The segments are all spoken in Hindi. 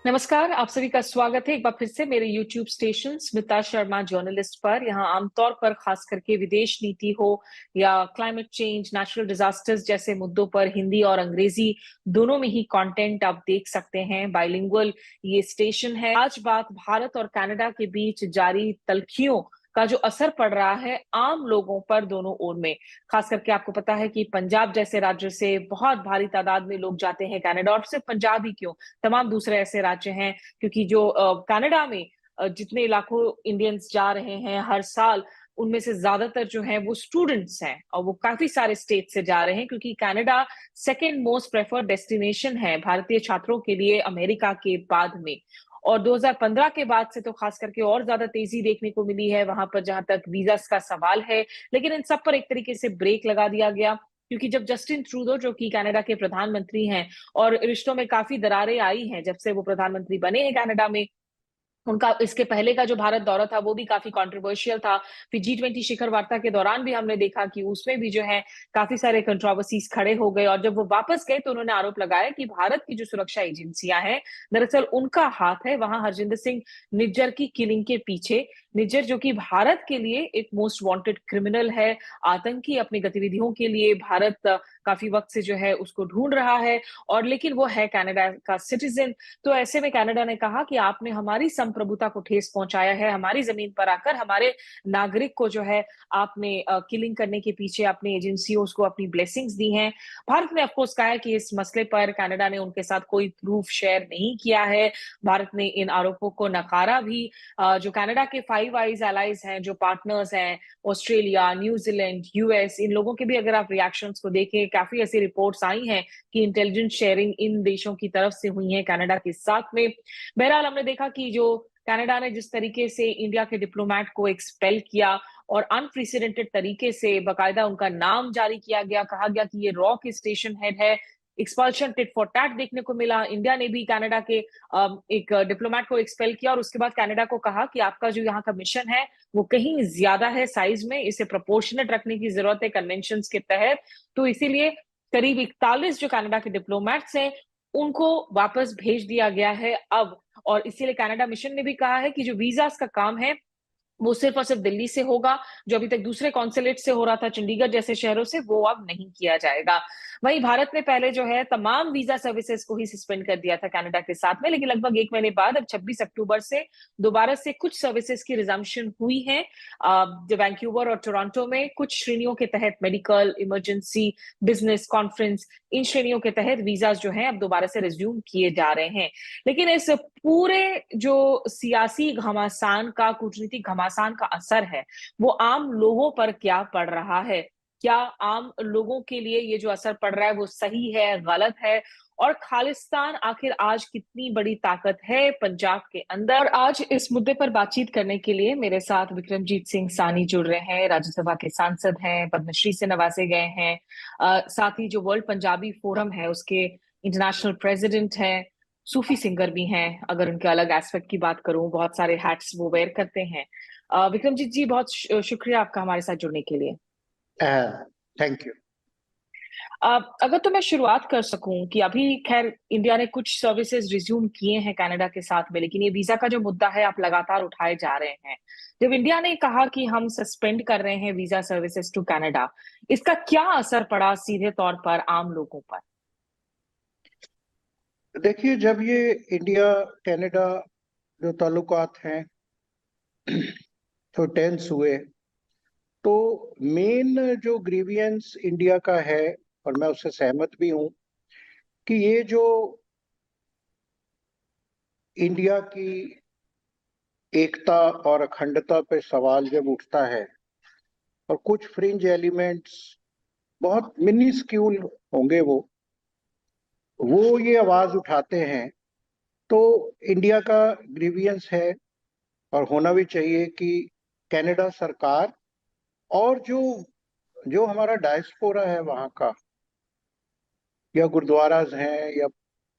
नमस्कार, आप सभी का स्वागत है एक बार फिर से मेरे YouTube station Smita Sharma journalist पर। यहाँ आमतौर पर खास करके विदेश नीति हो या क्लाइमेट चेंज, नेचुरल डिजास्टर्स जैसे मुद्दों पर हिंदी और अंग्रेजी दोनों में ही कंटेंट आप देख सकते हैं। बाइलिंगुअल ये स्टेशन है। आज बात भारत और कनाडा के बीच जारी तल्खियों का जो असर पड़ रहा है आम लोगों पर दोनों ओर में। खास करके आपको पता है कि पंजाब जैसे राज्य से बहुत भारी तादाद में लोग जाते हैं कनाडा, और सिर्फ पंजाब ही क्यों, तमाम दूसरे ऐसे राज्य हैं, क्योंकि जो कनाडा में जितने लाखों इंडियंस जा रहे हैं हर साल, उनमें से ज्यादातर जो है वो स्टूडेंट्स हैं और वो काफी सारे स्टेट से जा रहे हैं, क्योंकि Canada second most preferred destination है भारतीय छात्रों के लिए अमेरिका के बाद में। और 2015 के बाद से तो खास करके और ज्यादा तेजी देखने को मिली है वहां पर, जहां तक वीजा का सवाल है। लेकिन इन सब पर एक तरीके से ब्रेक लगा दिया गया, क्योंकि जब जस्टिन ट्रूडो, जो कि कनाडा के प्रधानमंत्री हैं, और रिश्तों में काफी दरारें आई हैं जब से वो प्रधानमंत्री बने हैं कनाडा में। उनका इसके पहले का जो भारत दौरा था वो भी काफी कंट्रोवर्शियल था। फिर G20 शिखर वार्ता के दौरान भी हमने देखा कि उसमें भी जो है काफी सारे कंट्रोवर्सीज खड़े हो गए, और जब वो वापस गए तो उन्होंने आरोप लगाया कि भारत की जो सुरक्षा एजेंसियां हैं, दरअसल उनका हाथ है वहां हरजिंदर सिंह निज्जर की किलिंग के पीछे। निज्जर जो कि भारत के लिए एक मोस्ट वांटेड क्रिमिनल है, आतंकी, अपनी गतिविधियों के लिए भारत काफी वक्त से जो है उसको ढूंढ रहा है, और लेकिन वो है कनाडा का सिटीजन। तो ऐसे में कनाडा ने कहा कि आपने हमारी संप्रभुता को ठेस पहुंचाया है, हमारी जमीन पर आकर हमारे नागरिक को जो है आपने किलिंग करने के पीछे अपनी एजेंसियों को अपनी ब्लेसिंग्स दी हैं। भारत ने ऑफकोर्स कहा है कि इस मसले पर कनाडा ने उनके साथ कोई प्रूफ शेयर नहीं किया है। भारत ने इन आरोपों को नकारा भी। जो कनाडा के फाइव आइज एलाइज हैं, जो पार्टनर्स हैं, ऑस्ट्रेलिया, न्यूजीलैंड, यूएस, इन लोगों के भी अगर आप रिएक्शंस को देखें, काफी ऐसी रिपोर्ट्स आई हैं कि इंटेलिजेंस शेयरिंग इन देशों की तरफ से हुई है कनाडा के साथ में। बहरहाल हमने देखा कि जो कनाडा ने जिस तरीके से इंडिया के डिप्लोमेट को एक्सपेल किया और अनप्रेसिडेंटेड तरीके से बकायदा उनका नाम जारी किया गया, कहा गया कि ये रॉ के स्टेशन हेड है। एक्सपल्शन टिट फॉर टैट देखने को मिला। इंडिया ने भी कनाडा के एक डिप्लोमेट को एक्सपेल किया और उसके बाद कनाडा को कहा कि आपका जो यहाँ का मिशन है वो कहीं ज्यादा है साइज में, इसे प्रोपोर्शनेट रखने की जरूरत है कन्वेंशन के तहत। तो इसीलिए करीब 41 जो कनाडा के डिप्लोमेट्स हैं उनको वापस भेज दिया गया है अब। और इसीलिए कनाडा मिशन ने भी कहा है कि जो वीजास का काम है वो सिर्फ और सिर्फ दिल्ली से होगा, जो अभी तक दूसरे कॉन्सुलेट से हो रहा था चंडीगढ़ जैसे शहरों से, वो अब नहीं किया जाएगा। वहीं भारत ने पहले जो है तमाम वीजा सर्विसेज को ही सस्पेंड कर दिया था कनाडा के साथ में, लेकिन लगभग एक महीने बाद अब 26 अक्टूबर से दोबारा से कुछ सर्विसेज की रिजम्पशन हुई है। जो वैंकूवर और टोरंटो में कुछ श्रेणियों के तहत, मेडिकल, इमरजेंसी, बिजनेस, कॉन्फ्रेंस, इन श्रेणियों के तहत वीजाज जो है अब दोबारा से रिज्यूम किए जा रहे हैं। लेकिन इस पूरे जो सियासी घमासान का, कूटनीतिक घमासान का असर है, वो आम लोगों पर क्या पड़ रहा है? क्या आम लोगों के लिए ये जो असर पड़ रहा है वो सही है, गलत है? और खालिस्तान आखिर आज कितनी बड़ी ताकत है पंजाब के अंदर? और आज इस मुद्दे पर बातचीत करने के लिए मेरे साथ विक्रमजीत सिंह सानी जुड़ रहे हैं। राज्यसभा के सांसद हैं, पद्मश्री से नवाजे गए हैं। साथ ही जो वर्ल्ड पंजाबी फोरम है उसके इंटरनेशनल प्रेसिडेंट हैं, सूफी सिंगर भी हैं। अगर उनके अलग एस्पेक्ट की बात करूं, बहुत सारे हैट्स वो वेयर करते हैं। विक्रमजीत जी, बहुत शुक्रिया आपका हमारे साथ जुड़ने के लिए। Thank you. अगर तो मैं शुरुआत कर सकूं कि अभी खैर इंडिया ने कुछ सर्विसेज रिज्यूम किए हैं कनाडा के साथ में, लेकिन ये वीजा का जो मुद्दा है आप लगातार उठाए जा रहे हैं। जब इंडिया ने कहा कि हम सस्पेंड कर रहे हैं वीजा सर्विसेज टू कनाडा, इसका क्या असर पड़ा सीधे तौर पर आम लोगों पर? देखिए, जब ये इंडिया कनाडा जो ताल्लुकात हैं तो टेंस हुए, तो मेन जो ग्रीवियंस इंडिया का है, और मैं उससे सहमत भी हूं, कि ये जो इंडिया की एकता और अखंडता पे सवाल जब उठता है और कुछ फ्रिंज एलिमेंट्स, बहुत मिनिस्क्यूल होंगे वो ये आवाज उठाते हैं, तो इंडिया का ग्रीवियंस है और होना भी चाहिए कि कनाडा सरकार और जो जो हमारा डायस्पोरा है वहाँ का, या गुरुद्वाराज हैं या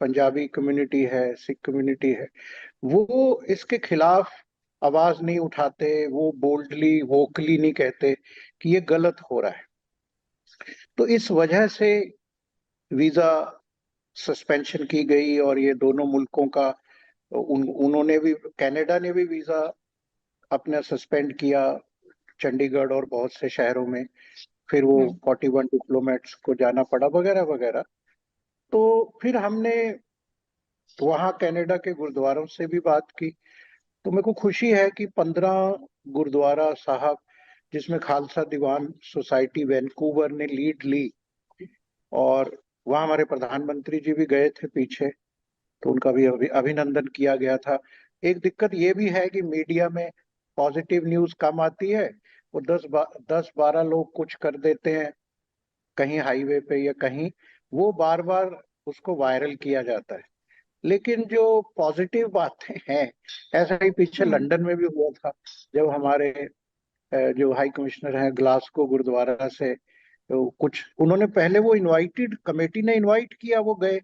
पंजाबी कम्युनिटी है, सिख कम्युनिटी है, वो इसके खिलाफ आवाज नहीं उठाते, वो बोल्डली वोकली नहीं कहते कि ये गलत हो रहा है। तो इस वजह से वीजा सस्पेंशन की गई और ये दोनों मुल्कों का उन्होंने भी, कनाडा ने भी वीजा अपना सस्पेंड किया चंडीगढ़ और बहुत से शहरों में। फिर वो 41 डिप्लोमेट्स को जाना पड़ा वगैरह वगैरह। तो फिर हमने वहाँ कनाडा के गुरुद्वारों से भी बात की। तो मेरे को खुशी है कि 15 गुरुद्वारा साहब, जिसमें खालसा दीवान सोसाइटी वैंकूवर ने लीड ली, और वहाँ हमारे प्रधानमंत्री जी भी गए थे पीछे, तो उनका भी अभिनंदन किया गया था। एक दिक्कत ये भी है कि मीडिया में पॉजिटिव न्यूज कम आती है। वो 10-12 लोग कुछ कर देते हैं कहीं हाईवे पे या कहीं, वो बार बार उसको वायरल किया जाता है। लेकिन जो पॉजिटिव बातें हैं, ऐसा ही पीछे लंदन में भी हुआ था, जब हमारे जो हाई कमिश्नर हैं ग्लासगो गुरुद्वारा से, तो कुछ उन्होंने पहले, वो इनवाइटेड, कमेटी ने इनवाइट किया, वो गए।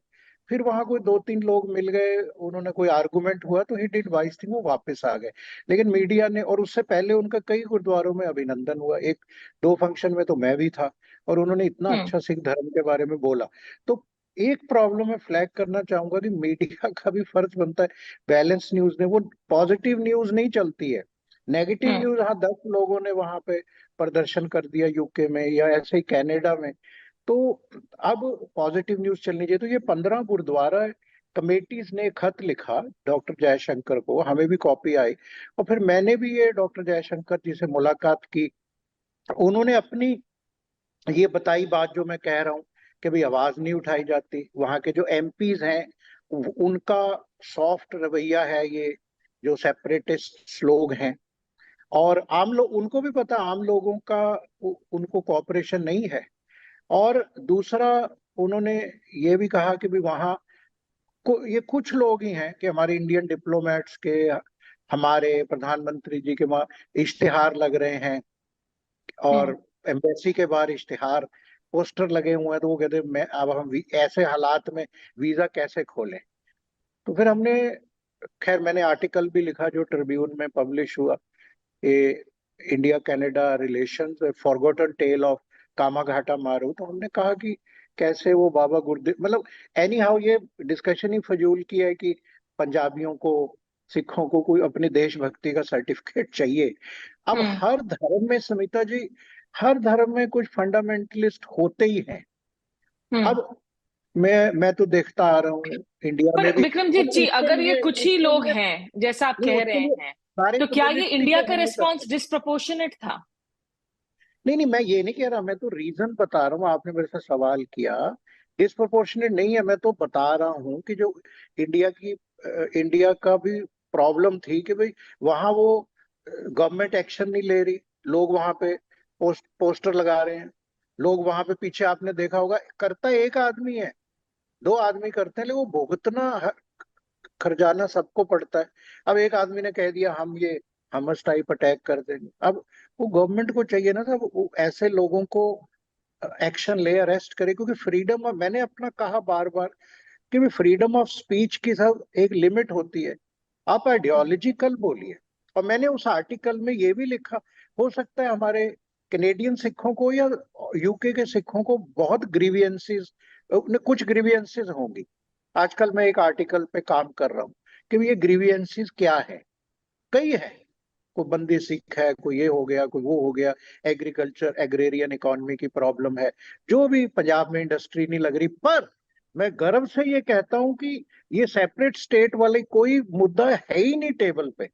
फिर वहां कोई 2-3 लोग मिल गए, उन्होंने कोई आर्गुमेंट हुआ तो ही डिड वाइस थिंग, वो वापस आ गए। लेकिन मीडिया ने, और उससे पहले उनका कई गुरुद्वारों में अभिनंदन हुआ, एक दो फंक्शन में तो मैं भी था, और उन्होंने इतना अच्छा सिख धर्म के बारे में बोला। तो एक प्रॉब्लम मैं फ्लैग करना चाहूंगा कि मीडिया का भी फर्ज बनता है, बैलेंस न्यूज ने, वो पॉजिटिव न्यूज नहीं चलती है। नेगेटिव न्यूज, हाँ 10 लोगों ने वहां पे प्रदर्शन कर दिया यूके में या ऐसे ही कनाडा में, तो अब पॉजिटिव न्यूज चलनी चाहिए। तो ये 15 गुरुद्वारा कमेटीज ने खत लिखा डॉक्टर जयशंकर को, हमें भी कॉपी आई, और फिर मैंने भी ये डॉक्टर जयशंकर जी से मुलाकात की। उन्होंने अपनी ये बताई बात जो मैं कह रहा हूँ, कि भाई आवाज नहीं उठाई जाती। वहाँ के जो एमपीज हैं, उनका सॉफ्ट रवैया है, ये जो सेपरेटिस्ट लोग हैं, और आम लोग, उनको भी पता आम लोगों का उनको कॉपरेशन नहीं है। और दूसरा, उन्होंने ये भी कहा कि भी वहाँ को ये कुछ लोग ही हैं कि हमारे इंडियन डिप्लोमेट्स के, हमारे प्रधानमंत्री जी के वहाँ इश्तिहार लग रहे हैं, और एम्बेसी के बाहर इश्तिहार पोस्टर लगे हुए हैं, तो वो कहते हैं मैं, अब हम ऐसे हालात में वीजा कैसे खोलें। तो फिर हमने, खैर मैंने आर्टिकल भी लिखा जो ट्रिब्यून में पब्लिश हुआ, ये India Canada relations forgotten tale of Komagata Maru. तो हमने कहा कि कैसे वो बाबा गुरुदेव, मतलब एनी हाउ ये डिस्कशन ही फजूल की है कि पंजाबियों को, सिखों को कोई अपनी देशभक्ति का सर्टिफिकेट चाहिए। अब हर धर्म में समिता जी, हर धर्म में कुछ फंडामेंटलिस्ट होते ही हैं। अब मैं तो देखता आ रहा हूँ इंडिया पर में भी, विक्रमजीत तो जी, उसके अगर ये लिए कुछ ही उसके लोग लिए हैं जैसा आप नहीं, कह उसके रहे लिए हैं, सारे तो क्या ये कम्युनिटी इंडिया को का हम नहीं रिस्पॉन्स करते। डिस्प्रोपोर्शनेट था? नहीं नहीं, मैं ये नहीं कह रहा, मैं तो रीजन बता रहा हूँ, आपने मेरे से सवाल किया। डिस्प्रोपोर्शनेट नहीं है, मैं तो बता रहा हूँ कि जो इंडिया की, इंडिया का भी प्रॉब्लम थी कि भाई वहाँ वो गवर्नमेंट एक्शन नहीं ले रही, लोग वहाँ पे पोस्टर लगा रहे हैं, लोग वहाँ पे पीछे, आपने देखा होगा, करता एक आदमी है, दो आदमी करते हैं, लेकिन वो भुगतना खर्चाना सबको पड़ता है। अब एक आदमी ने कह दिया हम ये हमस टाइप अटैक कर देंगे, अब वो गवर्नमेंट को चाहिए ना सब, वो ऐसे लोगों को एक्शन ले, अरेस्ट करे, क्योंकि फ्रीडम ऑफ, मैंने अपना कहा बार बार कि फ्रीडम ऑफ स्पीच की सब एक लिमिट होती है। आप आइडियोलॉजिकल बोलिए। और मैंने उस आर्टिकल में ये भी लिखा, हो सकता है हमारे कैनेडियन सिखों को या यूके के सिखों को बहुत ग्रीवियंसेस, कुछ ग्रीवियंसेस होंगी। आजकल मैं एक आर्टिकल पे काम कर रहा हूँ कि ये ग्रीवियंसेस क्या है। कई है, कोई बंदी सिख है, कोई ये हो गया, कोई वो हो गया, एग्रीकल्चर एग्रेरियन इकोनॉमी की प्रॉब्लम है, जो भी पंजाब में इंडस्ट्री नहीं लग रही। पर मैं गर्व से ये कहता हूं कि ये सेपरेट स्टेट वाले कोई मुद्दा है ही नहीं टेबल पे।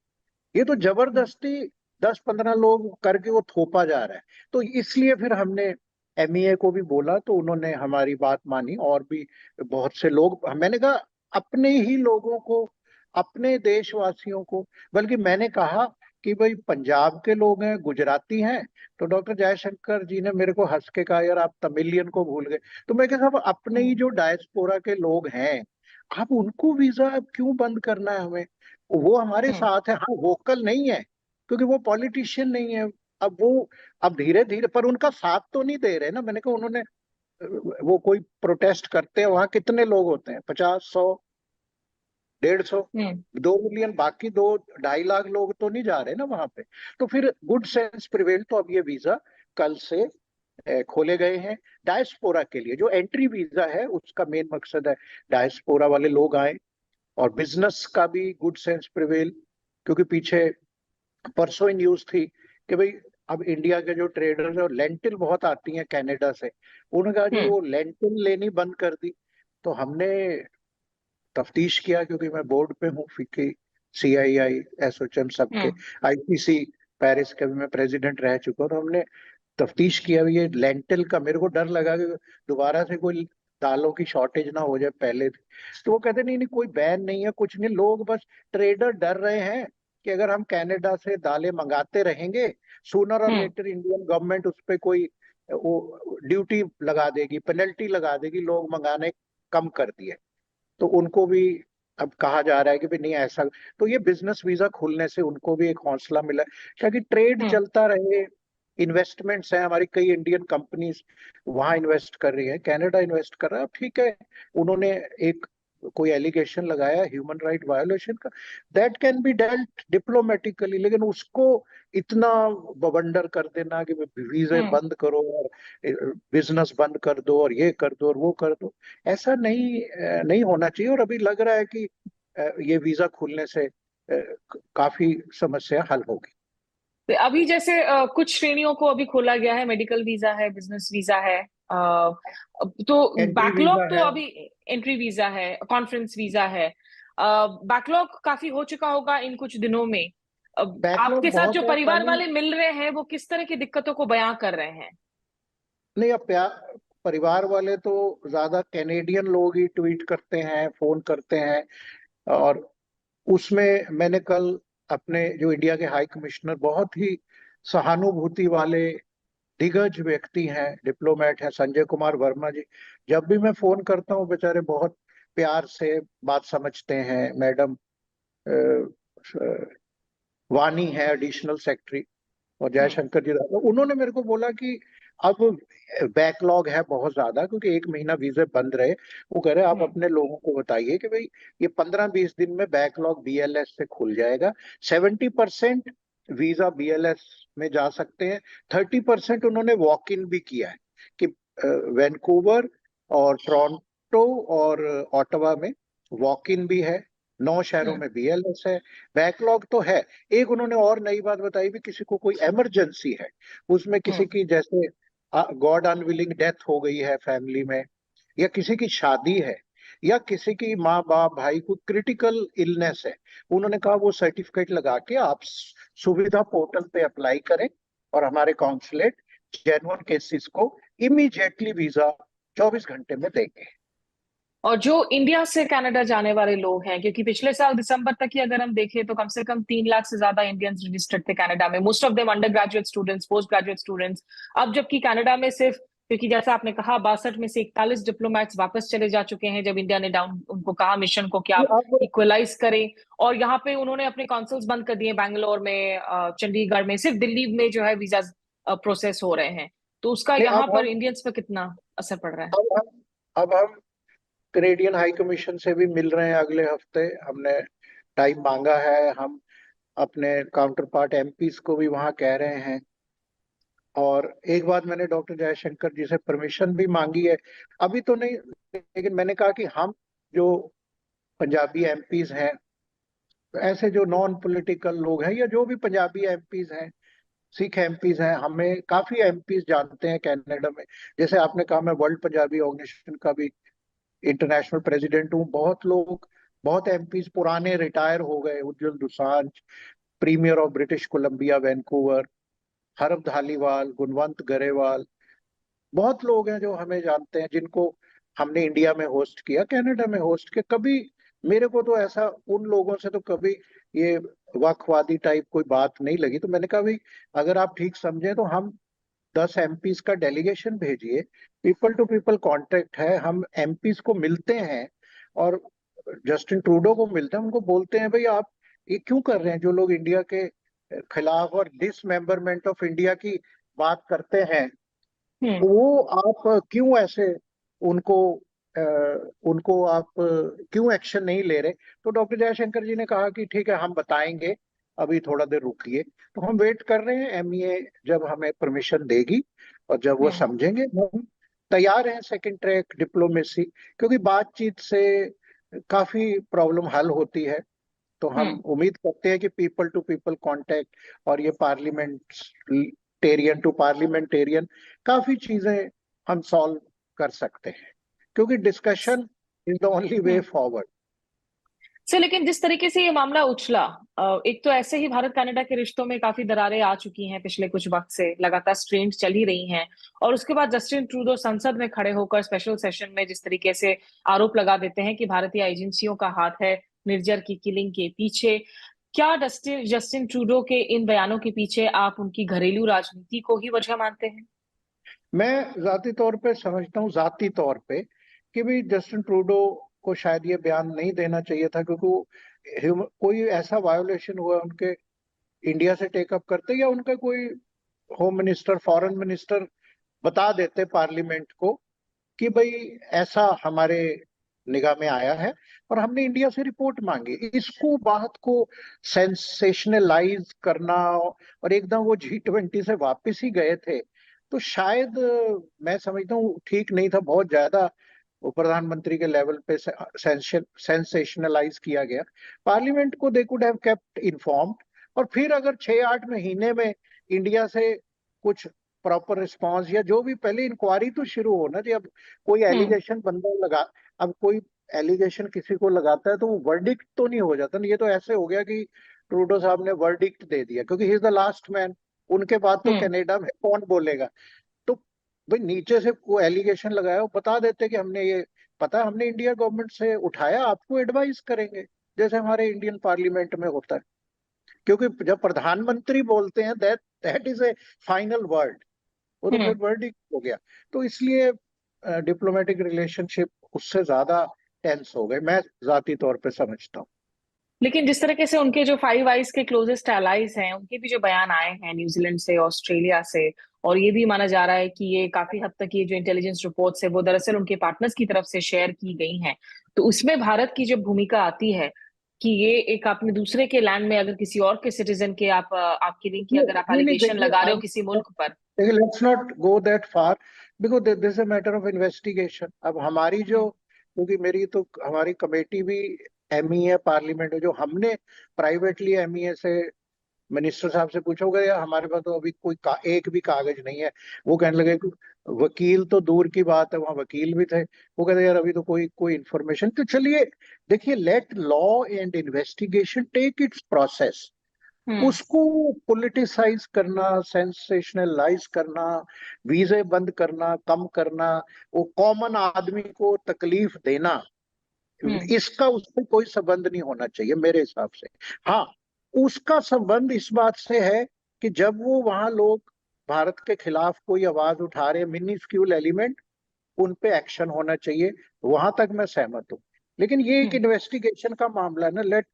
ये तो जबरदस्ती 10-15 लोग करके वो थोपा जा रहा है। तो इसलिए फिर हमने एमईए को भी बोला, तो उन्होंने हमारी बात मानी, और भी बहुत से लोग, मैंने कहा अपने ही लोगों को, अपने देशवासियों को, बल्कि मैंने कहा कि भाई पंजाब के लोग हैं, गुजराती हैं, तो डॉक्टर जयशंकर जी ने मेरे को हंस के कहा यार आप तमिलियन को भूल गए। तो मैं कहा साहब अपने ही जो डायस्पोरा के लोग हैं, आप उनको वीजा अब क्यों बंद करना है हमें? वो हमारे साथ है, हाँ वोकल नहीं है क्योंकि वो पॉलिटिशियन नहीं है। अब वो, अब धीरे धीरे, पर उनका साथ तो नहीं दे रहे ना। मैंने कहा उन्होंने, वो कोई प्रोटेस्ट करते हैं वहां कितने लोग होते हैं, 50, 100, 150, 2 मिलियन, बाकी 2-2.5 लाख लोग तो नहीं जा रहे ना वहां पे। तो फिर गुड सेंस प्रिवेल, तो अब ये वीजा कल से खोले गए हैं डायस्पोरा के लिए। जो एंट्री वीजा है उसका मेन मकसद है डायस्पोरा वाले लोग आए, और बिजनेस का भी गुड सेंस प्रिवेल, क्योंकि पीछे परसों ही न्यूज थी कि भाई अब इंडिया के जो ट्रेडर्स है और लेंटिल बहुत आती हैं कनाडा से, उन्होंने कहा जी हम्म। वो लेंटिल लेनी बंद कर दी। तो हमने तफ्तीश किया, क्योंकि मैं बोर्ड पे हूँ फिक्की, CII, एसोचैम सबके, हम्म। IPC पेरिस का भी मैं प्रेसिडेंट रह चुका हूँ। तो हमने तफ्तीश किया भी ये लेंटिल का, मेरे को डर लगा कि दोबारा से कोई दालों की शॉर्टेज ना हो जाए पहले थी। तो वो कहते नहीं नहीं कोई बैन नहीं है, कुछ नहीं, लोग बस ट्रेडर डर रहे हैं कि अगर हम कनाडा से दालें मंगाते रहेंगे, सूनर और हम्म। लेटर इंडियन गवर्नमेंट उस पर कोई वो ड्यूटी लगा देगी, पेनल्टी लगा देगी, लोग मंगाने कम कर दिए। तो उनको भी अब कहा जा रहा है कि भाई नहीं ऐसा, तो ये बिजनेस वीजा खुलने से उनको भी एक हौसला मिला ताकि ट्रेड हम्म। चलता रहे। इन्वेस्टमेंट्स हैं, हमारी कई इंडियन कंपनीज वहां इन्वेस्ट कर रही है, कनाडा इन्वेस्ट कर रहा है। अब ठीक है, उन्होंने एक कोई एलिगेशन लगाया ह्यूमन राइट वायोलेशन का, that can be dealt diplomatically, लेकिन उसको इतना बवंडर कर देना कि वीजे हम्म। बंद करो और बिजनेस बंद कर दो और ये कर दो और वो कर दो, ऐसा नहीं होना चाहिए। और अभी लग रहा है कि ये वीजा खुलने से काफी समस्या हल होगी। तो अभी जैसे कुछ श्रेणियों को अभी खोला गया है, मेडिकल वीजा है, बिजनेस वीजा है, तो एंट्री बैकलॉग वीजा तो है, अभी, एंट्री वीजा है, कॉन्फ्रेंस वीजा है, बैकलॉग काफी हो चुका होगा इन कुछ दिनों में। बैकलॉग आपके साथ बहुत जो है परिवार खाली। वाले मिल रहे हैं वो किस तरह की दिक्कतों को बयां कर रहे हैं? नहीं, अब परिवार वाले तो ज्यादा कैनेडियन लोग ही ट्वीट करते हैं, फोन करते हैं। और उसमें मैंने कल अपने जो इंडिया के हाई कमिश्नर, बहुत ही सहानुभूति वाले दिग्गज व्यक्ति हैं, डिप्लोमेट हैं, संजय कुमार वर्मा जी, जब भी मैं फोन करता हूँ बेचारे बहुत प्यार से बात समझते हैं। मैडम वानी है एडिशनल सेक्रेटरी, और हम्म। जयशंकर जी तो उन्होंने मेरे को बोला कि अब बैकलॉग है बहुत ज्यादा, क्योंकि एक महीना वीजे बंद रहे। वो कह रहे आप हम्म। अपने लोगों को बताइए कि भाई ये 15-20 दिन में बैकलॉग BLS से खुल जाएगा। 70% वीजा BLS में जा सकते हैं, 30% उन्होंने वॉक इन भी किया है कि वैंकूवर और टोरंटो और ऑटवा में वॉक इन भी है, 9 शहरों हम्म। में BLS है। बैकलॉग तो है। एक उन्होंने और नई बात बताई भी, किसी को कोई इमरजेंसी है, उसमें किसी हम्म। की जैसे गॉड अनविलिंग डेथ हो गई है फैमिली में, या किसी की शादी है, या किसी की माँ बाप भाई को क्रिटिकल इलनेस है, उन्होंने कहा वो सर्टिफिकेट लगा के आप सुविधा पोर्टल पे अप्लाई करें, और हमारे कॉन्सुलेट जेन्युइन केसेस को इमीडिएटली वीजा 24 घंटे में देंगे। और जो इंडिया से कनाडा जाने वाले लोग हैं, क्योंकि पिछले साल दिसंबर तक की अगर हम देखें तो कम से कम 3 लाख से ज्यादा इंडियंस रजिस्टर्ड थे कनाडा में, most of them under graduate students, post graduate students. अब जबकि कनाडा में सिर्फ, क्योंकि जैसा आपने कहा 62 में से 41 डिप्लोमेट्स वापस चले जा चुके हैं जब इंडिया ने डाउन उनको कहा मिशन को कि ये आप अब इक्वलाइज करें। और यहाँ पे उन्होंने अपने कॉन्सल्स बंद कर दिए, बैंगलोर में, चंडीगढ़ में, सिर्फ दिल्ली में जो है वीजा प्रोसेस हो रहे हैं। तो उसका नहीं, यहाँ पर इंडियंस पे कितना असर पड़ रहा है? अब हम अब हम कैनेडियन हाई कमीशन से भी मिल रहे हैं अगले हफ्ते। हमने टाइम मांगा है, हम अपने काउंटर पार्ट MPs को भी वहां कह रहे हैं। और एक बात मैंने डॉक्टर जयशंकर जी से परमिशन भी मांगी है, अभी तो नहीं, लेकिन मैंने कहा कि हम जो पंजाबी MPs हैं, ऐसे जो नॉन पॉलिटिकल लोग हैं, या जो भी पंजाबी MPs हैं, सिख MPs हैं, हमें काफी MPs जानते हैं कनाडा में। जैसे आपने कहा, मैं वर्ल्ड पंजाबी ऑर्गेनाइजेशन का भी इंटरनेशनल प्रेसिडेंट हूँ। बहुत लोग, बहुत MPs पुराने रिटायर हो गए, Ujjal Dosanjh, premier of British Columbia Vancouver, Herb Dhaliwal, Gunwant Grewal, बहुत लोग हैं जो हमें जानते हैं, जिनको हमने इंडिया में होस्ट किया, कनाडा में होस्ट किया। कभी मेरे को तो ऐसा उन लोगों से तो कभी ये वकवादी टाइप कोई बात नहीं लगी। तो मैंने कहा भाई अगर आप ठीक समझे तो हम 10 MPs का डेलीगेशन भेजिए, पीपल टू पीपल कांटेक्ट है, हम MPs को मिलते हैं, और जस्टिन ट्रूडो को मिलते हैं, उनको बोलते हैं भाई आप ये क्यों कर रहे हैं, जो लोग इंडिया के खिलाफ और डिसमेंबरमेंट ऑफ इंडिया की बात करते हैं, हम्म। वो आप क्यों ऐसे उनको अ, उनको आप क्यों एक्शन नहीं ले रहे। तो डॉक्टर जयशंकर जी ने कहा कि ठीक है हम बताएंगे, अभी थोड़ा देर रुकिए। तो हम वेट कर रहे हैं MEA जब हमें परमिशन देगी, और जब वो हम्म। समझेंगे, हम तैयार हैं सेकंड ट्रैक डिप्लोमेसी, क्योंकि बातचीत से काफी प्रॉब्लम हल होती है। तो हम हम्म। उम्मीद करते हैं कि पीपल टू पीपल कांटेक्ट और ये पार्लियामेंटेरियन टू पार्लियामेंटेरियन काफी चीजें हम सॉल्व कर सकते हैं, क्योंकि discussion is the only way hmm. Forward. Sir, लेकिन जिस तरीके से ये मामला उछला, एक तो ऐसे ही भारत कनाडा के रिश्तों में काफी दरारें आ चुकी हैं पिछले कुछ वक्त से, लगातार स्ट्रेन चल ही रही हैं। और उसके बाद जस्टिन ट्रूडो संसद में खड़े होकर स्पेशल सेशन में जिस तरीके से आरोप लगा देते हैं कि भारतीय एजेंसियों का हाथ है निर्जर की किलिंग के पीछे। क्या जस्टिन जस्टिन ट्रूडो के इन बयानों के पीछे आप उनकी घरेलू राजनीति को ही वजह मानते हैं? मैं जाती तौर पे समझता हूँ, जाती तौर पे, कि भाई जस्टिन ट्रूडो को शायद ये बयान नहीं देना चाहिए था, क्योंकि कोई ऐसा वायोलेशन हुआ उनके इंडिया से टेकअप करते, या उनका कोई होम मिनिस्टर, फॉरेन मिनिस्टर बता देते पार्लियामेंट को कि भाई ऐसा हमारे निगाह में आया है और हमने इंडिया से रिपोर्ट मांगी। इसको बात को सेंसेशनलाइज करना, और एकदम वो G20 से वापस ही गए थे, तो शायद मैं समझता हूँ ठीक नहीं था। बहुत ज्यादा वो प्रधानमंत्री के लेवल पे सेंसेशनलाइज किया गया। पार्लियामेंट को they could have kept informed, और फिर अगर 6-8 महीने में इंडिया से कुछ प्रॉपर रिस्पांस, या जो भी, पहले इंक्वायरी तो शुरू होना चाहिए। अब कोई हम्म। एलिगेशन बंदा लगा, अब कोई एलिगेशन किसी को लगाता है तो वो वर्डिक्ट तो नहीं हो जाता ना। ये तो ऐसे हो गया कि ट्रूडो साहब ने वर्डिक्ट दे दिया, क्योंकि he is the last man. उनके बाद तो हम्म। कनाडा में कौन बोलेगा। तो भाई नीचे से वो एलिगेशन लगाया, वो बता देते कि हमने ये, पता है, हमने इंडिया गवर्नमेंट से उठाया, आपको एडवाइस करेंगे, जैसे हमारे इंडियन पार्लियामेंट में होता है। क्योंकि जब प्रधानमंत्री बोलते हैं, that that is A final word, वो तो फिर हम्म। वर्ड ही हो गया। तो इसलिए डिप्लोमेटिक रिलेशनशिप उससे ज्यादा टेंस हो गए, मैं जाती तौर पे समझता हूँ। लेकिन जिस तरीके से उनके जो फाइव आइज के क्लोजेस्ट एलाइज हैं, उनके भी जो बयान आए हैं न्यूजीलैंड से, ऑस्ट्रेलिया से, और ये भी माना जा रहा है कि ये काफी हद तक ये जो इंटेलिजेंस रिपोर्ट्स है वो दरअसल उनके पार्टनर्स की तरफ से शेयर की गई हैं। तो उसमें भारत की जो भूमिका आती है कि ये एक आपने दूसरे के लैंड में अगर किसी और के सिटीजन के आपकी लिंक की अगर आप नहीं नहीं, एलिगेशन देखिए लगा रहे हो अब, किसी मुल्क पर। देखिए, let's not go that far, because this a matter of investigation. अब हमारी जो, हम्म। क्योंकि मेरी तो हमारी कमेटी भी एमई है पार्लियामेंट में, जो हमने प्राइवेटली एमईए से मिनिस्टर साहब से पूछोगे, या हमारे पास तो अभी कोई एक भी कागज नहीं है। वो कहने लगे कि वकील तो दूर की बात है, वहां वकील भी थे, वो कहते यार अभी तो कोई कोई इन्फॉर्मेशन। तो चलिए, देखिए, let law and investigation take its process. Hmm. उसको पॉलिटिसाइज करना, सेंसेशनलाइज करना, वीजे बंद करना, कम करना, वो कॉमन आदमी को तकलीफ देना, हम्म। इसका उससे कोई संबंध नहीं होना चाहिए मेरे हिसाब से। हाँ, उसका संबंध इस बात से है कि जब वो वहां लोग भारत के खिलाफ कोई आवाज उठा रहे, मिनिस्क्यूल एलिमेंट, उन पे एक्शन होना चाहिए। वहां तक मैं सहमत हूँ। लेकिन ये एक हम्म। इन्वेस्टिगेशन का मामला है ना। Let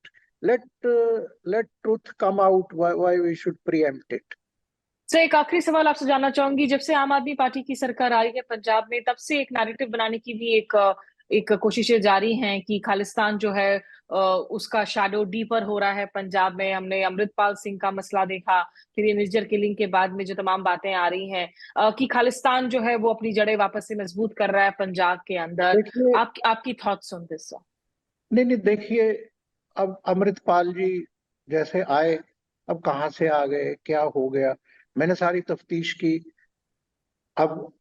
let truth come out, why we should preempt it. Sir, एक आखिरी सवाल आपसे जानना चाहूंगी। जब से आम आदमी पार्टी की सरकार आई है पंजाब में, तब से एक नैरेटिव बनाने की भी एक कोशिशें जारी हैं कि खालिस्तान जो है उसका शैडो डीपर हो रहा है पंजाब में। हमने अमृतपाल सिंह का मसला देखा, फिर ये निज्जर किलिंग के बाद में जो तमाम बातें आ रही हैं कि खालिस्तान जो है वो अपनी जड़ें वापस से मजबूत कर रहा है पंजाब के अंदर। देखिए, आपकी थॉट्स ऑन दिस? नहीं नहीं, देखिए, अब अमृतपाल जी जैसे आए, अब कहाँ से आ गए, क्या हो गया, मैंने सारी तफ्तीश की। अब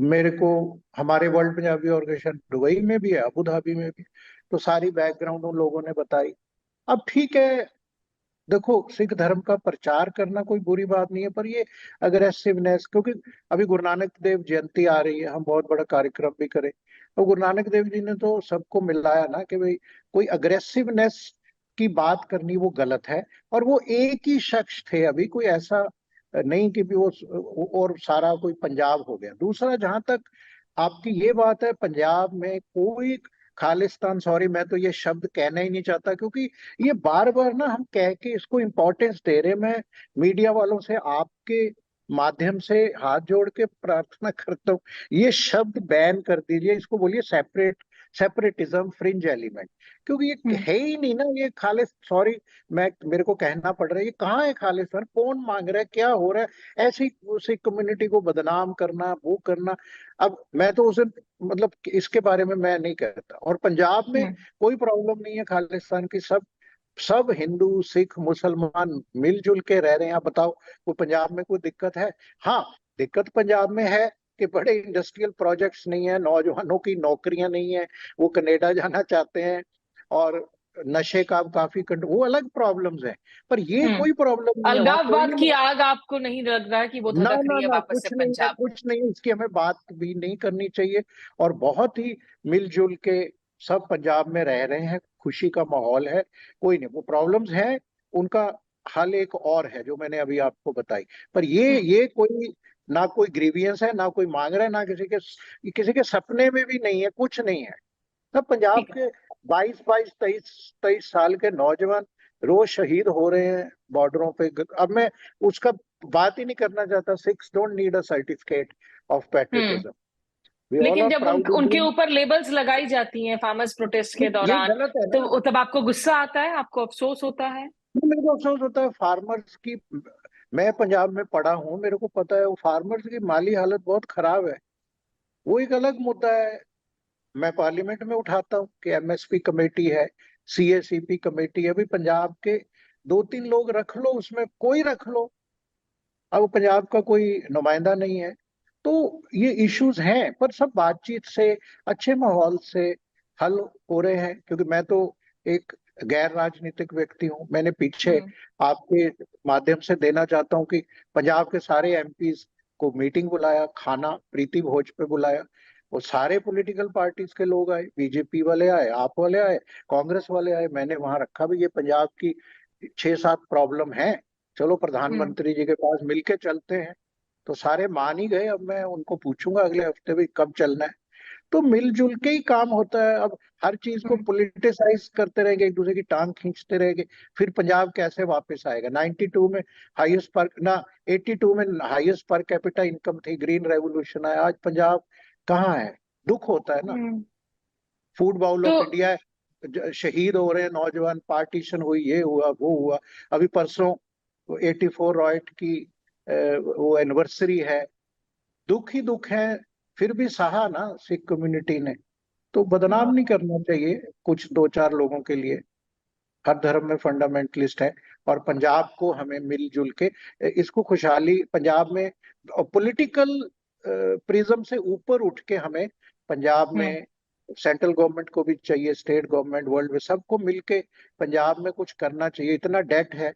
मेरे को, हमारे वर्ल्ड पंजाबी ऑर्गेनाइजेशन दुबई में भी है, अबू धाबी में भी, तो सारी बैकग्राउंड उन लोगों ने बताई। अब ठीक है, देखो, सिख धर्म का प्रचार करना कोई बुरी बात नहीं है, पर ये अग्रेसिवनेस, क्योंकि अभी गुरु नानक देव जयंती आ रही है, हम बहुत बड़ा कार्यक्रम भी करें, तो गुरु नानक देव जी ने तो सबको मिलाया ना कि भाई कोई अग्रेसिवनेस की बात करनी वो गलत है। और वो एक ही शख्स थे, अभी कोई ऐसा नहीं कि भी वो और सारा कोई पंजाब हो गया। दूसरा, जहां तक आपकी ये बात है, पंजाब में कोई खालिस्तान, सॉरी मैं तो ये शब्द कहना ही नहीं चाहता, क्योंकि ये बार बार ना हम कह के इसको इम्पोर्टेंस दे रहे। मैं मीडिया वालों से आपके माध्यम से हाथ जोड़ के प्रार्थना करता हूँ, ये शब्द बैन कर दीजिए, इसको बोलिए सेपरेट सेपरेटिज्म, फ्रिंज एलिमेंट, क्योंकि ये है ही नहीं ना, ये खालिस, सॉरी मैं मेरे को कहना पड़ रहा है, ये कहाँ है खालिस्तान, कौन मांग रहा है, क्या हो रहा है, ऐसी उसी कम्युनिटी को बदनाम करना, वो करना। अब मैं तो उसे मतलब इसके बारे में मैं नहीं कहता। और पंजाब में कोई प्रॉब्लम नहीं है खालिस्तान की, सब सब हिंदू सिख मुसलमान मिलजुल के रह रहे हैं। आप बताओ कोई पंजाब में कोई दिक्कत है? हाँ, दिक्कत पंजाब में है कि बड़े इंडस्ट्रियल प्रोजेक्ट्स नहीं है, नौजवानों की नौकरियां नहीं है, वो कनाडा जाना चाहते हैं, और नशे का काफी वो अलग प्रॉब्लम्स हैं। पर ये कोई प्रॉब्लम नहीं है, वहाँ कोई अलगाववाद की नहीं। आग आपको नहीं लग रहा है कि वो ना धधक ना रही है ना, वापस से कुछ नहीं है, पंजाब में? कुछ नहीं, इसकी हमें बात भी नहीं करनी चाहिए। और बहुत ही मिलजुल के सब पंजाब में रह रहे हैं, खुशी का माहौल है, कोई नहीं। वो प्रॉब्लम्स हैं, उनका हल एक और है जो मैंने अभी आपको बताई। पर ये कोई ना कोई ग्रीवियंस है, ना कोई मांग रहा है, ना किसी के सपने में भी नहीं है, कुछ नहीं है। सब पंजाब ठीक है। के 22 22 23 23 साल के नौजवान रोज शहीद हो रहे हैं बॉर्डरों पे। अब मैं उसका बात ही नहीं करना चाहता। Six don't need a certificate of patriotism, we all लेकिन आर जब प्राउड उनके इंडियन। ऊपर लेबल्स लगाई जाती हैं फार्मर्स प्रोटेस्ट के ये दौरान, गलत है ना। तो तब आपको गुस्सा आता है, आपको अफसोस होता है? मेरे को अफसोस होता है फार्मर्स की। मैं पंजाब में पढ़ा हूँ, मेरे को पता है वो फार्मर्स की माली हालत बहुत खराब है। वो एक अलग मुद्दा है, मैं पार्लियामेंट में उठाता हूँ कि एमएसपी कमेटी है, सीएसीपी कमेटी है, अभी पंजाब के 2 3 लोग रख लो, उसमें कोई रख लो। अब वो पंजाब का कोई नुमाइंदा नहीं है। तो ये इश्यूज हैं, पर सब बातचीत से, अच्छे माहौल से हल हो रहे हैं। क्योंकि मैं तो एक गैर राजनीतिक व्यक्ति हूँ। मैंने पीछे हम्म। आपके माध्यम से देना चाहता हूँ कि पंजाब के सारे एमपीज को मीटिंग बुलाया, खाना प्रीति भोज पे बुलाया, वो सारे पॉलिटिकल पार्टीज के लोग आए, बीजेपी वाले आए, आप वाले आए, कांग्रेस वाले आए। मैंने वहां रखा भी, ये पंजाब की 6 7 प्रॉब्लम है, चलो हम्म। प्रधानमंत्री जी के पास मिलके चलते हैं। तो सारे मान ही गए। अब मैं उनको पूछूंगा अगले हफ्ते भी कब चलना है। तो मिलजुल के ही काम होता है। अब हर चीज को हम्म। पॉलिटिसाइज करते रहेंगे, एक दूसरे की टांग खींचते रहेंगे, फिर पंजाब कैसे वापस आएगा? 92 में हाईएस्ट पर ना, 82 में हाईएस्ट पर कैपिटा इनकम थी, ग्रीन रेवोल्यूशन आया, आज पंजाब कहाँ है? दुख होता है ना। हम्म। फूड बाउल तो ऑफ इंडिया शहीद हो रहे हैं नौजवान, पार्टीशन हुई, ये हुआ वो हुआ। अभी परसों 84 रॉयट की वो एनिवर्सरी है। दुख ही दुख है, फिर भी सहा ना सिख कम्युनिटी ने। तो बदनाम नहीं करना चाहिए कुछ 2 4 लोगों के लिए। हर धर्म में फंडामेंटलिस्ट है। और पंजाब को हमें मिलजुल के इसको खुशहाली पंजाब में पॉलिटिकल प्रिज्म से ऊपर उठ के हमें पंजाब हम्म। में सेंट्रल गवर्नमेंट को भी चाहिए, स्टेट गवर्नमेंट, वर्ल्ड में सबको मिलके पंजाब में कुछ करना चाहिए। इतना डेट है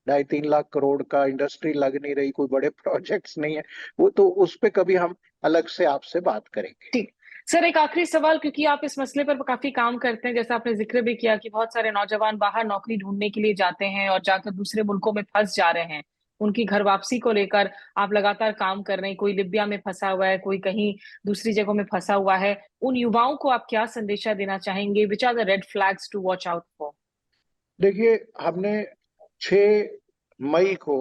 2.5 3 लाख करोड़ का, इंडस्ट्री लग नहीं रही, कोई बड़े प्रोजेक्ट्स नहीं है। वो तो उस पे कभी हम अलग से आपसे बात करेंगे। ठीक। सर, एक आखिरी सवाल, क्योंकि आप इस मसले पर काफी काम करते हैं, जैसा आपने जिक्र भी किया कि बहुत सारे नौजवान बाहर नौकरी ढूंढने के लिए जाते हैं और जाकर दूसरे मुल्कों में फंस जा रहे हैं। उनकी घर वापसी को लेकर आप लगातार काम कर रहे हैं, कोई लिबिया में फंसा हुआ है, कोई कहीं दूसरी जगहों में फंसा हुआ है। उन युवाओं को आप क्या संदेशा देना चाहेंगे? Which are the red flags to watch out for? देखिए, हमने 6 मई को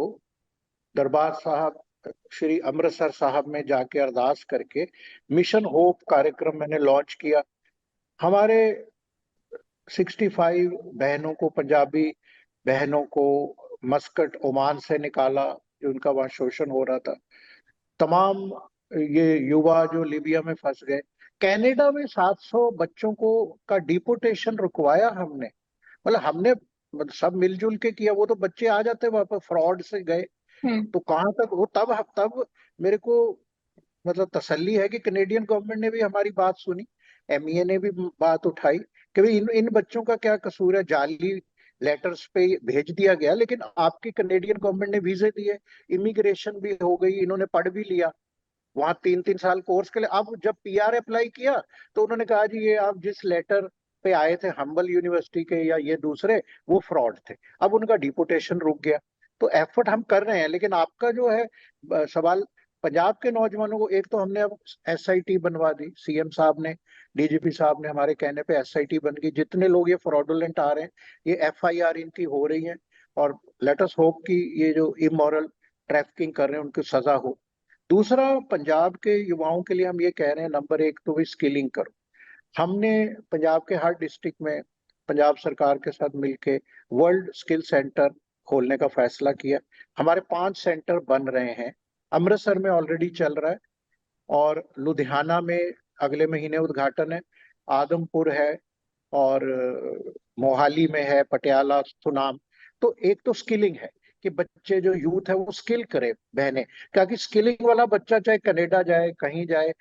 दरबार साहब श्री अमृतसर साहब में जाके अरदास करके मिशन होप कार्यक्रम मैंने लॉन्च किया। हमारे 65 बहनों को, पंजाबी बहनों को मस्कट ओमान से निकाला, जो उनका वहां शोषण हो रहा था। तमाम ये युवा जो लीबिया में फंस गए, कनाडा में 700 बच्चों को का डिपोटेशन रुकवाया हमने। मतलब हमने सब मिलजुल के किया। वो तो बच्चे आ जाते वापस, फ्रॉड से गए। हम्म। तो कहाँ तक वो, तब मेरे को मतलब तसल्ली है कि कनेडियन गवर्नमेंट ने भी हमारी बात सुनी, एमईए ने भी बात उठाई कि भाई इन इन बच्चों का क्या कसूर है, जाली लेटर्स पे भेज दिया गया, लेकिन आपकी कनेडियन गवर्नमेंट ने वीजे दिए, इमिग्रेशन भी हो गई, इन्होंने पढ़ भी लिया वहां 3 3 साल कोर्स के लिए। अब जब पीआर अप्लाई किया तो उन्होंने कहा जी ये आप जिस लेटर पे आए थे हम्बल यूनिवर्सिटी के या ये दूसरे, वो फ्रॉड थे। अब उनका डिपोटेशन रुक गया। तो एफर्ट हम कर रहे हैं, लेकिन आपका जो है सवाल, पंजाब के नौजवानों को, एक तो हमने अब एसआईटी बनवा दी, सीएम साहब ने, डीजीपी साहब ने हमारे कहने पे एसआईटी बन गई। जितने लोग ये फ्रॉडुलेंट आ रहे हैं, ये एफआईआर इनकी हो रही है। और लेट अस होप कि ये जो इमोरल ट्रैफिकिंग कर रहे हैं उनको सजा हो। दूसरा, पंजाब के युवाओं के लिए हम ये कह रहे हैं, नंबर 1 तो भी स्किलिंग करो। हमने पंजाब के हर डिस्ट्रिक्ट में पंजाब सरकार के साथ मिलके वर्ल्ड स्किल सेंटर खोलने का फैसला किया। हमारे 5 सेंटर बन रहे हैं। अमृतसर में ऑलरेडी चल रहा है और लुधियाना में अगले महीने उद्घाटन है, आदमपुर है और मोहाली में है, पटियाला, सुनाम। तो एक तो स्किलिंग है कि बच्चे जो यूथ है वो स्किल करे बहने, क्योंकि स्किलिंग वाला बच्चा चाहे कनाडा जाए कहीं जाए,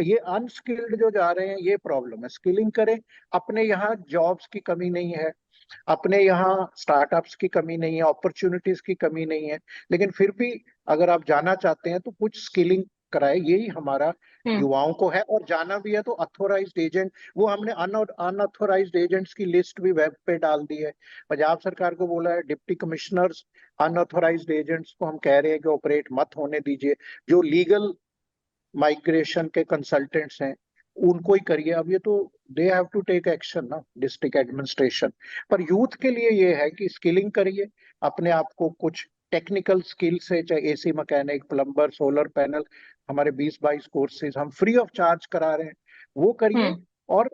ये अनस्किल्ड जो जा रहे हैं ये प्रॉब्लम है। स्किलिंग करें, अपने यहाँ जॉब्स की कमी नहीं है, अपने यहाँ स्टार्टअप्स की कमी नहीं है, अपॉर्चुनिटीज की कमी नहीं है, लेकिन फिर भी अगर आप जाना चाहते हैं तो कुछ स्किलिंग कराए, यही हमारा युवाओं को है। और जाना भी है तो अथॉराइज्ड एजेंट, वो हमने अनअथॉराइज्ड एजेंट्स की लिस्ट भी वेब पे डाल दी है। पंजाब सरकार को बोला है डिप्टी कमिश्नर्स अनअथॉराइज्ड एजेंट्स को हम कह रहे हैं कि ऑपरेट मत होने दीजिए, जो लीगल माइग्रेशन के कंसल्टेंट्स हैं उनको ही करिए। अब ये तो they have to take action ना, डिस्ट्रिक्ट एडमिनिस्ट्रेशन। पर यूथ के लिए ये है कि स्किलिंग करिए, अपने आप को कुछ टेक्निकल स्किल से, चाहे AC mechanic, plumber, solar panel, हमारे 20-22 कोर्सेज हम फ्री ऑफ चार्ज करा रहे हैं, वो करिए। और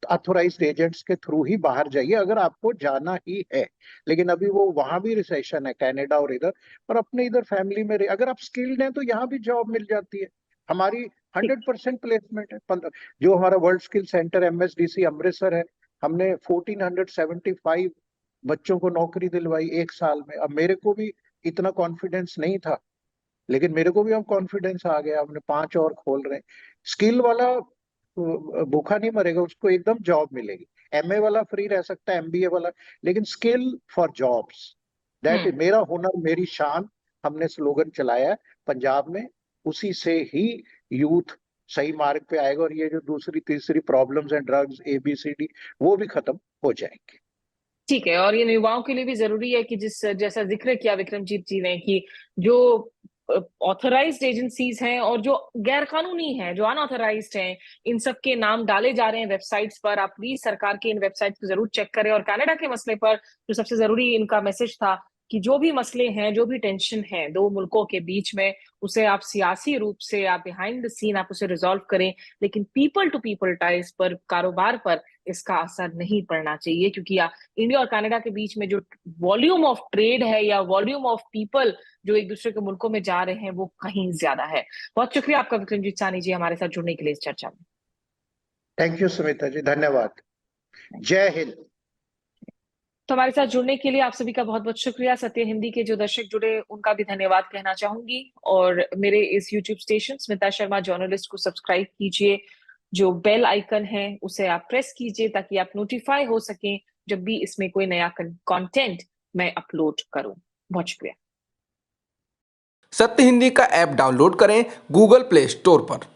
अथोराइज्ड एजेंट्स के थ्रू ही बाहर जाइए अगर आपको जाना ही है। लेकिन अभी वो वहां भी रिसेशन है कनाडा और इधर, पर अपने इधर फैमिली में अगर आप स्किल्ड हैं तो यहाँ भी जॉब मिल जाती है। हमारी 100% प्लेसमेंट है। जो हमारा वर्ल्ड स्किल सेंटर एमएसडीसी अमृतसर है, हमने 1475 बच्चों को नौकरी दिलवाई 1 साल में। अब मेरे को भी इतना कॉन्फिडेंस नहीं था, लेकिन मेरे को भी अब कॉन्फिडेंस आ गया। हमने 5 और खोल रहे हैं। स्किल वाला भूखा नहीं मरेगा, उसको एकदम जॉब मिलेगी। एमए वाला फ्री रह सकता है, एमबीए वाला, लेकिन skill for jobs, that is मेरा हुनर मेरी शान, हमने स्लोगन चलाया है पंजाब में। उसी से ही यूथ सही मार्ग पे आएगा और ये जो दूसरी तीसरी प्रॉब्लम्स हैं, ड्रग्स, एबीसीडी, वो भी खत्म हो जाएंगे। ठीक है, और ये युवाओं के लिए भी जरूरी है कि जिस जैसा जिक्र किया विक्रमजीत जी ने कि जो ऑथराइज्ड एजेंसीज हैं और जो गैर कानूनी हैं, जो अनऑथराइज्ड हैं, इन सब के नाम डाले जा रहे हैं वेबसाइट्स पर। आप प्लीज सरकार के इन वेबसाइट्स को जरूर चेक करें। और कनाडा के मसले पर जो सबसे जरूरी इनका मैसेज था कि जो भी मसले हैं, जो भी टेंशन है दो मुल्कों के बीच में, उसे आप सियासी रूप से, आप बिहाइंड द सीन आप उसे रिजॉल्व करें, लेकिन पीपल टू पीपल टाइज पर, कारोबार पर इसका असर नहीं पड़ना चाहिए। क्योंकि इंडिया और कनाडा के बीच में जो वॉल्यूम ऑफ ट्रेड है या वॉल्यूम ऑफ पीपल जो एक दूसरे के मुल्कों में जा रहे हैं वो कहीं ज्यादा है। बहुत शुक्रिया आपका विक्रमजीत साहनी जी हमारे साथ जुड़ने के लिए इस चर्चा में। थैंक यू सुमिता जी, धन्यवाद। जय हिंद। तो हमारे साथ जुड़ने के लिए आप सभी का बहुत बहुत शुक्रिया। सत्य हिंदी के जो दर्शक जुड़े उनका भी धन्यवाद कहना चाहूंगी। और मेरे इस YouTube station Smita Sharma journalist को सब्सक्राइब कीजिए, जो बेल आइकन है उसे आप प्रेस कीजिए ताकि आप नोटिफाई हो सकें जब भी इसमें कोई नया कंटेंट मैं अपलोड करूं। बहुत शुक्रिया। सत्य हिंदी का ऐप डाउनलोड करें गूगल प्ले स्टोर पर।